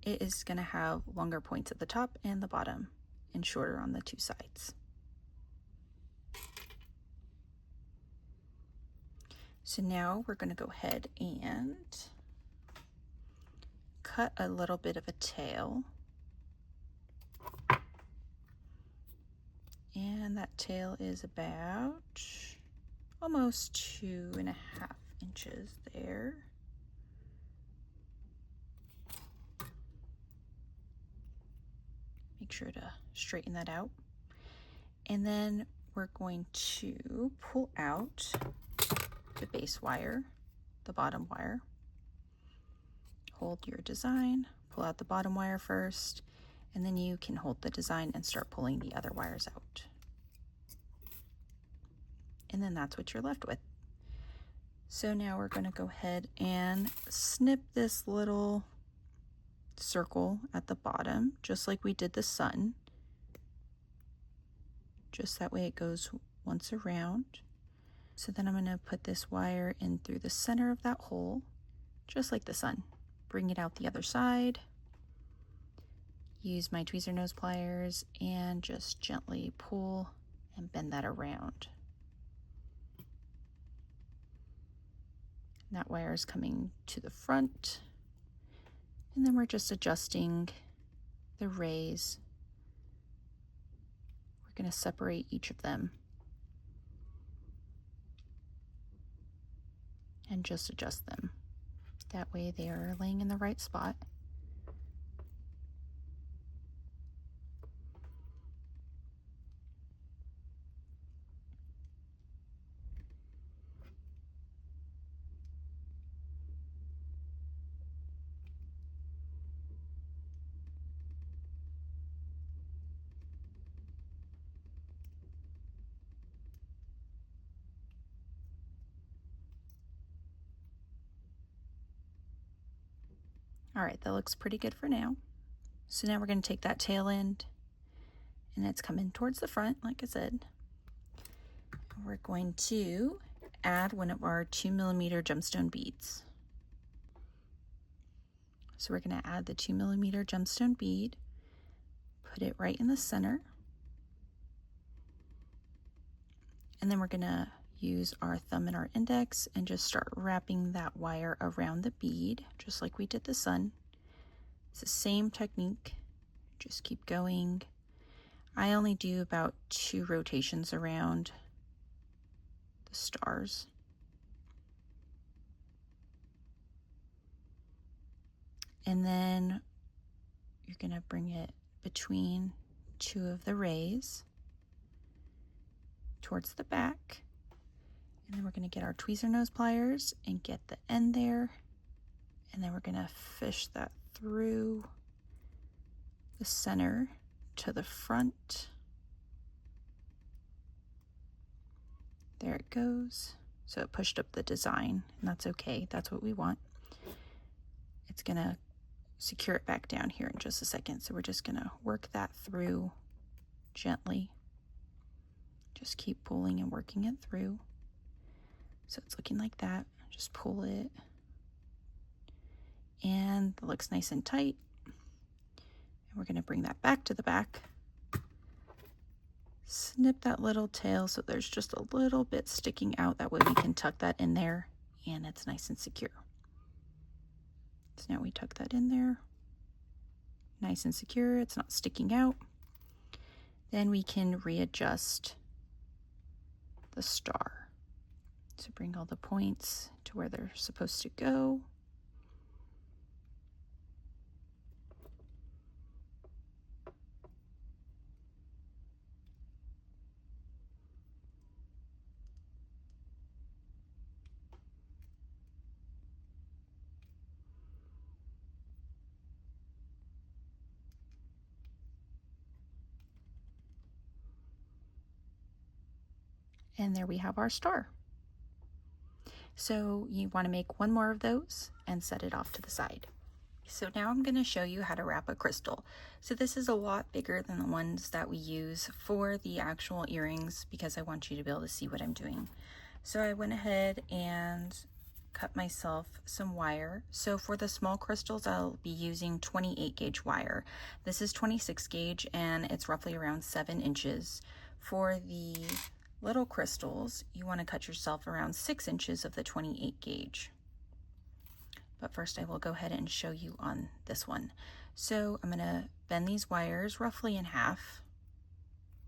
it is going to have longer points at the top and the bottom and shorter on the 2 sides. So now we're going to go ahead and cut a little bit of a tail. And that tail is about almost 2.5 inches there. Make sure to straighten that out. And then we're going to pull out the base wire, the bottom wire. Hold your design, pull out the bottom wire first, and then you can hold the design and start pulling the other wires out. And then that's what you're left with. So now we're going to go ahead and snip this little circle at the bottom, just like we did the sun. Just that way it goes once around. So then I'm going to put this wire in through the center of that hole, just like the sun. Bring it out the other side. Use my tweezer nose pliers and just gently pull and bend that around. That wire is coming to the front. And then we're just adjusting the rays. We're going to separate each of them and just adjust them. That way they are laying in the right spot. All right, that looks pretty good for now. So now we're going to take that tail end, and it's coming towards the front, like I said. We're going to add one of our 2mm gemstone beads. So we're going to add the 2mm gemstone bead, put it right in the center, and then we're going to use our thumb and our index and just start wrapping that wire around the bead, just like we did the sun. It's the same technique, just keep going. I only do about 2 rotations around the stars. And then you're going to bring it between 2 of the rays towards the back. And then we're going to get our tweezer nose pliers and get the end there. And then we're going to fish that through the center to the front. There it goes. So it pushed up the design, and that's okay. That's what we want. It's going to secure it back down here in just a second. So we're just going to work that through gently. Just keep pulling and working it through. So it's looking like that. Just pull it. And it looks nice and tight. And we're going to bring that back to the back. Snip that little tail so there's just a little bit sticking out. That way we can tuck that in there and it's nice and secure. So now we tuck that in there. Nice and secure. It's not sticking out. Then we can readjust the star. So bring all the points to where they're supposed to go. And there we have our star. So you want to make one more of those and set it off to the side. So now I'm going to show you how to wrap a crystal. So this is a lot bigger than the ones that we use for the actual earrings because I want you to be able to see what I'm doing. So I went ahead and cut myself some wire. So for the small crystals, I'll be using 28 gauge wire. This is 26 gauge and it's roughly around 7 inches. For the little crystals, you want to cut yourself around 6 inches of the 28 gauge. But first I will go ahead and show you on this one. So I'm going to bend these wires roughly in half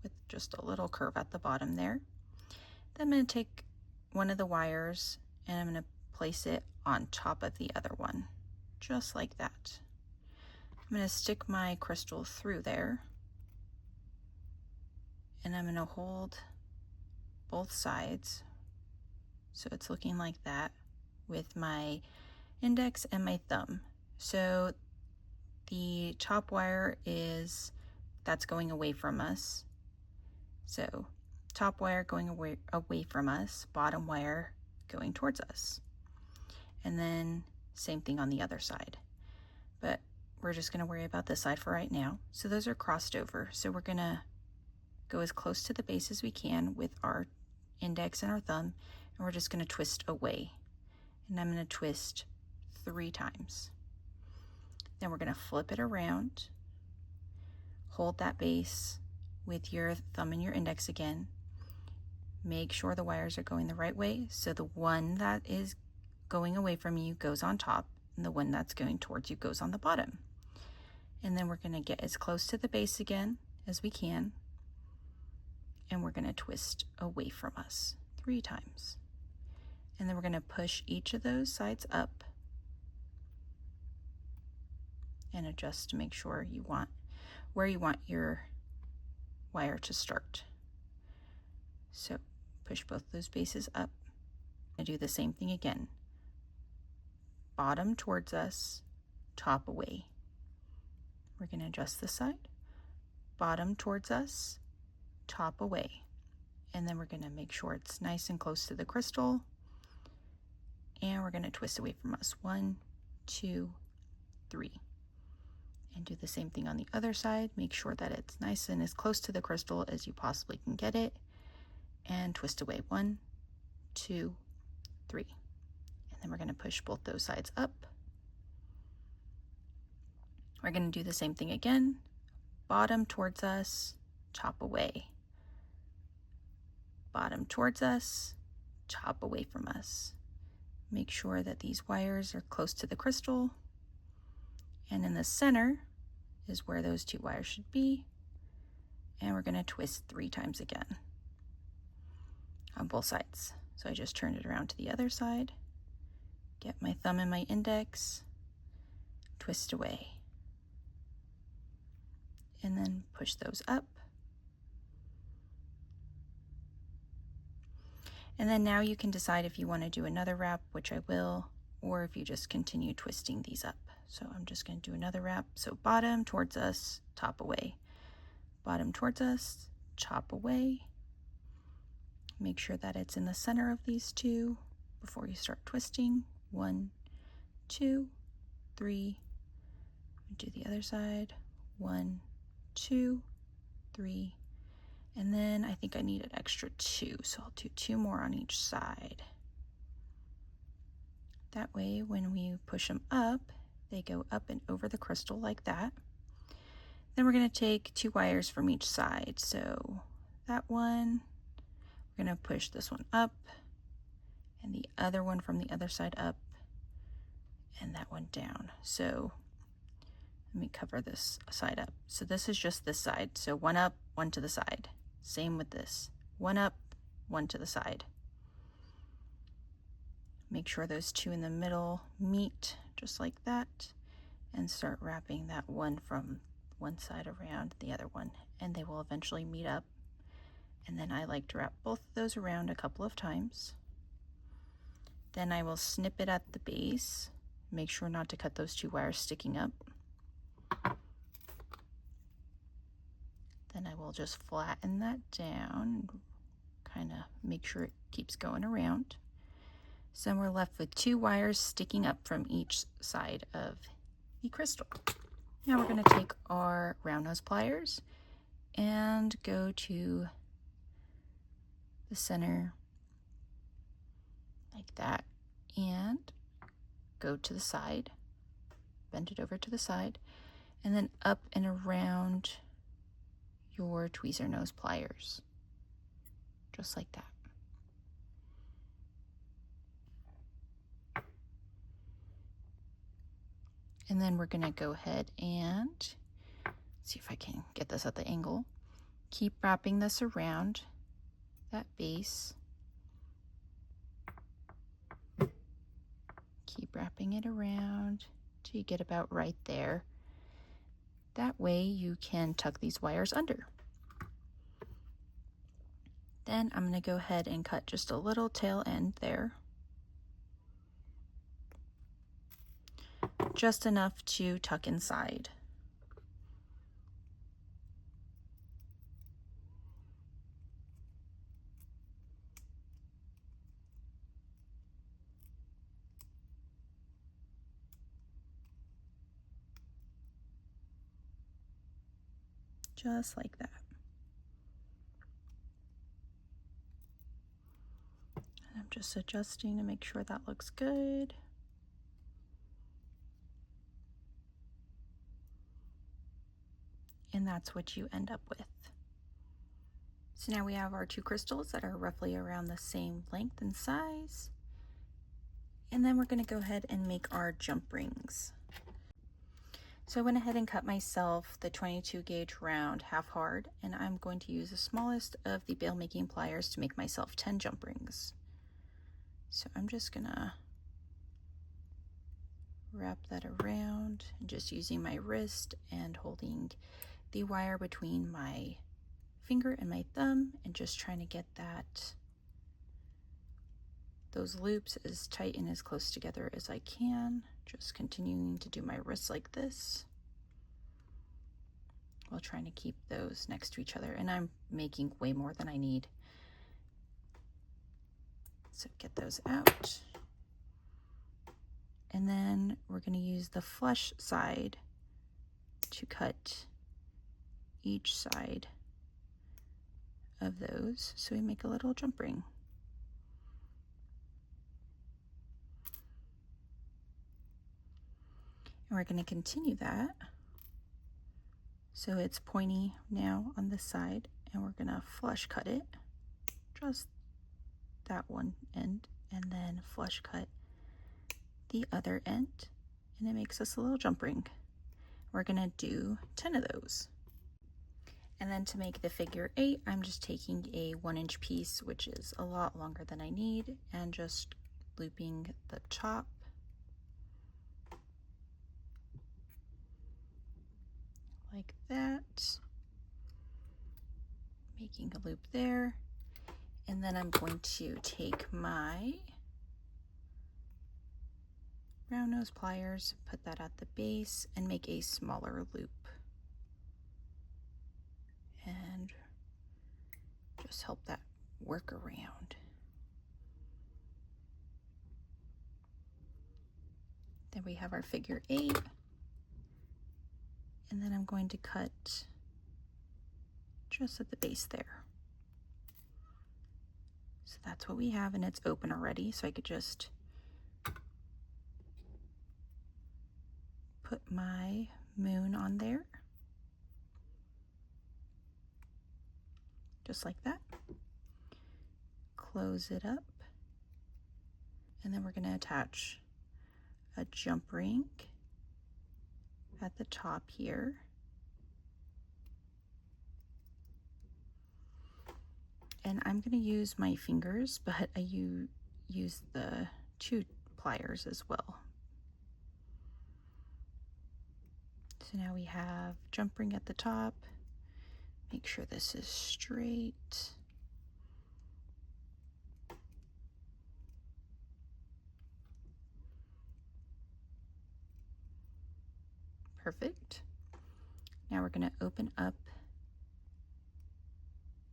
with just a little curve at the bottom there. Then I'm going to take one of the wires and I'm going to place it on top of the other one, just like that. I'm going to stick my crystal through there and I'm going to hold both sides so it's looking like that with my index and my thumb. So the top wire that's going away from us. So top wire going away from us, bottom wire going towards us. And then same thing on the other side. But we're just going to worry about this side for right now. So those are crossed over. So we're going to go as close to the base as we can with our index and our thumb, and we're just going to twist away. And I'm going to twist 3 times. Then we're going to flip it around, hold that base with your thumb and your index again. Make sure the wires are going the right way, so the one that is going away from you goes on top and the one that's going towards you goes on the bottom. And then we're going to get as close to the base again as we can, and we're going to twist away from us 3 times. And then we're going to push each of those sides up and adjust to make sure you want where you want your wire to start. So push both those bases up and do the same thing again. Bottom towards us, top away. We're going to adjust this side. Bottom towards us, top away. And then we're going to make sure it's nice and close to the crystal. And we're going to twist away from us. 1, 2, 3. And do the same thing on the other side. Make sure that it's nice and as close to the crystal as you possibly can get it. And twist away. 1, 2, 3. And then we're going to push both those sides up. We're going to do the same thing again. Bottom towards us, top away. Bottom towards us, top away from us. Make sure that these wires are close to the crystal. And in the center is where those 2 wires should be. And we're going to twist 3 times again on both sides. So I just turned it around to the other side. Get my thumb and my index. Twist away. And then push those up. And then now you can decide if you want to do another wrap, which I will, or if you just continue twisting these up. So I'm just going to do another wrap. So bottom towards us, top away. Bottom towards us, chop away. Make sure that it's in the center of these 2 before you start twisting. 1, 2, 3. Do the other side. 1, 2, 3. And then I think I need an extra 2, so I'll do 2 more on each side. That way, when we push them up, they go up and over the crystal like that. Then we're going to take 2 wires from each side. So that one, we're going to push this one up, and the other one from the other side up, and that one down. So Let me cover this side up. So this is just this side. So one up, one to the side. Same with this. One up, one to the side. Make sure those two in the middle meet just like that, and start wrapping that one from one side around the other one, and they will eventually meet up. And then I like to wrap both of those around a couple of times. Then I will snip it at the base. Make sure not to cut those two wires sticking up. Then I will just flatten that down, kind of make sure it keeps going around. So we're left with two wires sticking up from each side of the crystal. Now we're going to take our round nose pliers and go to the center like that, and go to the side, bend it over to the side, and then up and around your tweezer nose pliers, just like that. And then we're going to go ahead and see if I can get this at the angle. Keep wrapping this around that base. Keep wrapping it around till you get about right there. That way you can tuck these wires under. Then I'm going to go ahead and cut just a little tail end there. Just enough to tuck inside. Just like that. And I'm just adjusting to make sure that looks good. And that's what you end up with. So now we have our two crystals that are roughly around the same length and size. And then we're going to go ahead and make our jump rings. So I went ahead and cut myself the 22 gauge round half hard, and I'm going to use the smallest of the bail making pliers to make myself 10 jump rings. So I'm just gonna wrap that around and just using my wrist and holding the wire between my finger and my thumb and just trying to get those loops as tight and as close together as I can. Just continuing to do my wrists like this while trying to keep those next to each other. And I'm making way more than I need. So get those out. And then we're going to use the flush side to cut each side of those so we make a little jump ring. And we're going to continue that. So it's pointy now on this side, and we're going to flush cut it, just that one end, and then flush cut the other end, and it makes us a little jump ring. We're going to do 10 of those. And then to make the figure 8, I'm just taking a 1-inch piece, which is a lot longer than I need, and just looping the top. Like that. Making a loop there. And then I'm going to take my round nose pliers, put that at the base, and make a smaller loop. And just help that work around. Then we have our figure 8. And then I'm going to cut just at the base there. So that's what we have, and it's open already, so I could just put my moon on there. Just like that. Close it up. And then we're going to attach a jump ring at the top here. And I'm going to use my fingers, but I use the 2 pliers as well. So now we have jump ring at the top. Make sure this is straight. Perfect. Now we're going to open up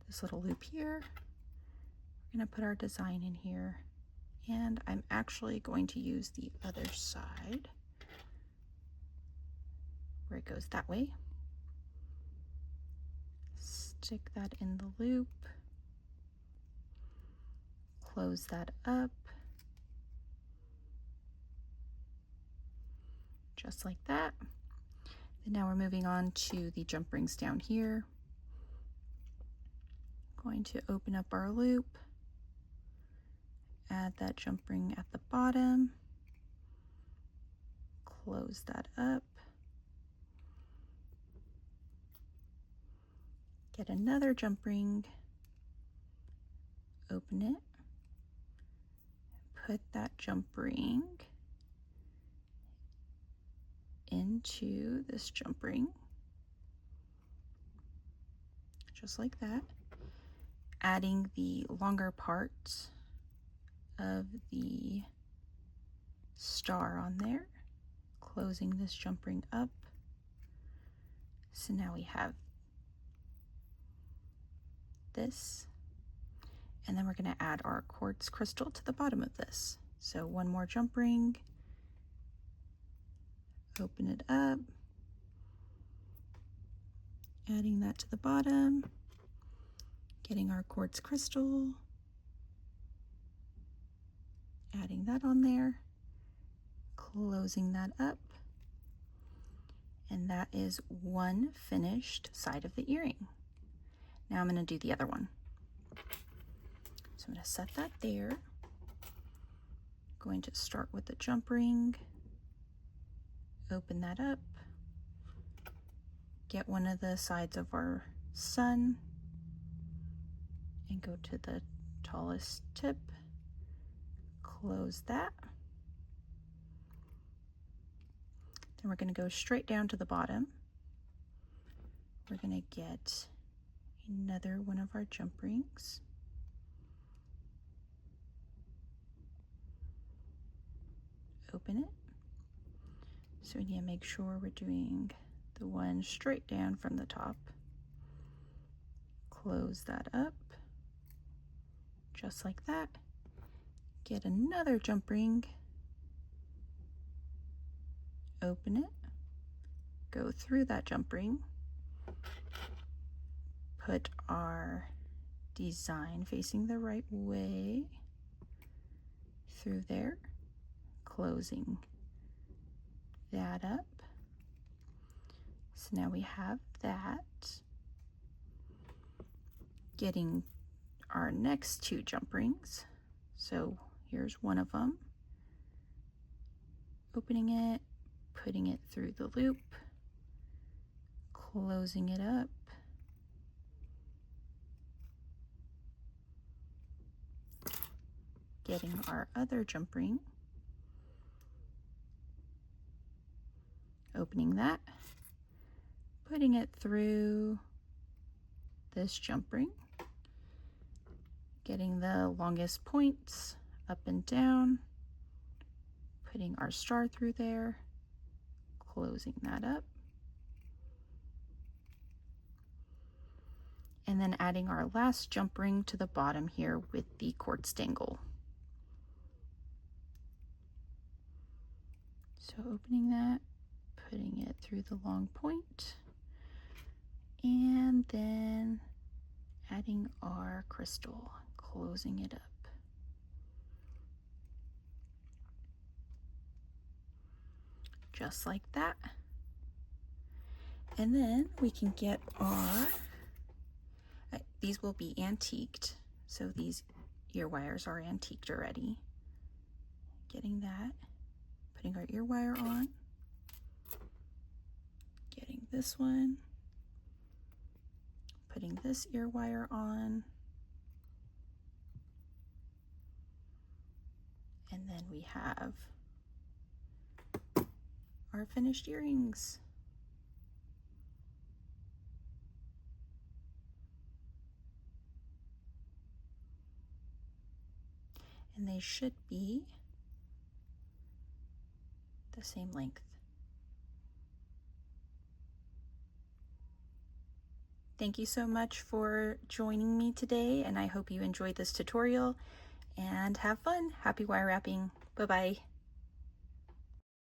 this little loop here. We're going to put our design in here, and I'm actually going to use the other side where it goes that way. Stick that in the loop, close that up, just like that. And now we're moving on to the jump rings down here. Going to open up our loop, add that jump ring at the bottom, close that up, get another jump ring, open it, put that jump ring into this jump ring, just like that, adding the longer part of the star on there, closing this jump ring up. So now we have this, and then we're going to add our quartz crystal to the bottom of this. So one more jump ring, open it up, adding that to the bottom, getting our quartz crystal, adding that on there, closing that up, and that is one finished side of the earring. Now I'm going to do the other one. So I'm going to set that there. Going to start with the jump ring, open that up, get one of the sides of our sun, and go to the tallest tip, close that. Then we're going to go straight down to the bottom. We're going to get another one of our jump rings, open it. So we need to make sure we're doing the one straight down from the top. Close that up, just like that. Get another jump ring, open it, go through that jump ring, put our design facing the right way through there, closing that up. So now we have that. Getting our next 2 jump rings. So here's one of them. Opening it, putting it through the loop, closing it up, getting our other jump ring, opening that, putting it through this jump ring, getting the longest points up and down, putting our star through there, closing that up, and then adding our last jump ring to the bottom here with the quartz dangle. So opening that, putting it through the long point, and then adding our crystal, closing it up. Just like that. And then we can get our, these will be antiqued. So these ear wires are antiqued already. Getting that, putting our ear wire on, Getting this one, putting this ear wire on, and then we have our finished earrings. And they should be the same length. Thank you so much for joining me today, and I hope you enjoyed this tutorial and have fun. Happy wire wrapping. Bye-bye.